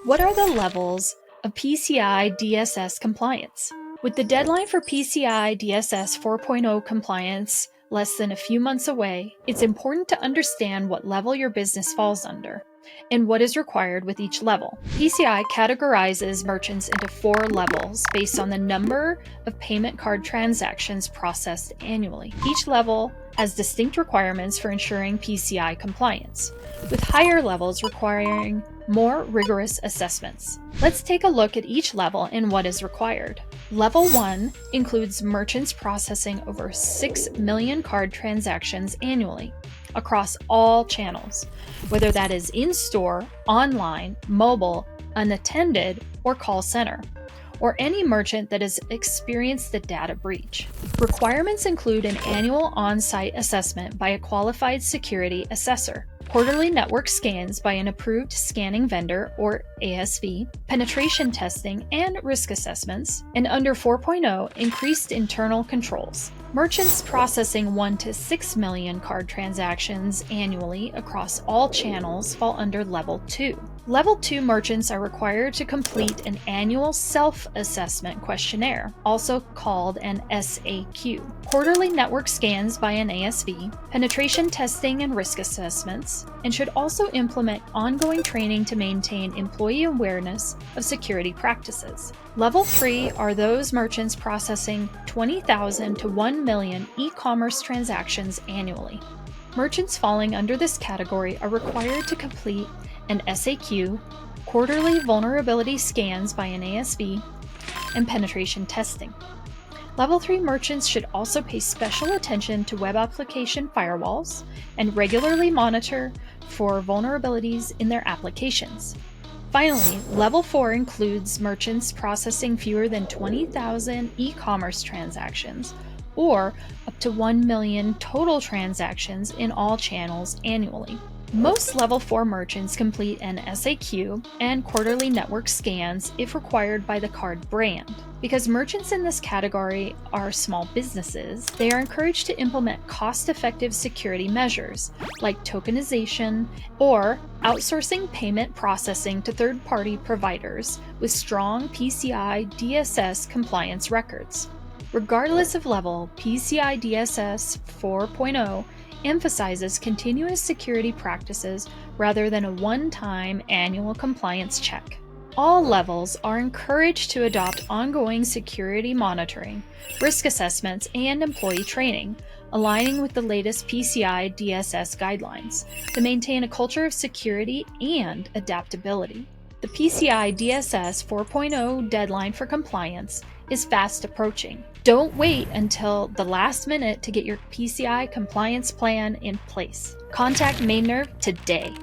What are the levels of PCI DSS compliance? With the deadline for PCI DSS 4.0 compliance less than a few months away, it's important to understand what level your business falls under and what is required with each level. PCI categorizes merchants into 4 levels based on the number of payment card transactions processed annually. Each level has distinct requirements for ensuring PCI compliance, with higher levels requiring more rigorous assessments. Let's take a look at each level and what is required. Level 1 includes merchants processing over 6 million card transactions annually across all channels, whether that is in-store, online, mobile, unattended, or call center, or any merchant that has experienced the data breach. Requirements include an annual on-site assessment by a qualified security assessor, quarterly network scans by an approved scanning vendor or ASV, penetration testing and risk assessments, and under 4.0, increased internal controls. Merchants processing 1 to 6 million card transactions annually across all channels fall under Level 2. Level 2 merchants are required to complete an annual self-assessment questionnaire, also called an SAQ, quarterly network scans by an ASV, penetration testing and risk assessments, and should also implement ongoing training to maintain employee awareness of security practices. Level 3 are those merchants processing 20,000 to 1 million e-commerce transactions annually. Merchants falling under this category are required to complete an SAQ, quarterly vulnerability scans by an ASV, and penetration testing. Level 3 merchants should also pay special attention to web application firewalls and regularly monitor for vulnerabilities in their applications. Finally, Level 4 includes merchants processing fewer than 20,000 e-commerce transactions, or up to 1 million total transactions in all channels annually. Most Level 4 merchants complete an SAQ and quarterly network scans if required by the card brand. Because merchants in this category are small businesses, they are encouraged to implement cost-effective security measures like tokenization or outsourcing payment processing to third-party providers with strong PCI DSS compliance records. Regardless of level, PCI DSS 4.0 emphasizes continuous security practices rather than a one-time annual compliance check. All levels are encouraged to adopt ongoing security monitoring, risk assessments, and employee training, aligning with the latest PCI DSS guidelines to maintain a culture of security and adaptability. The PCI DSS 4.0 deadline for compliance is fast approaching. Don't wait until the last minute to get your PCI compliance plan in place. Contact MainNerve today.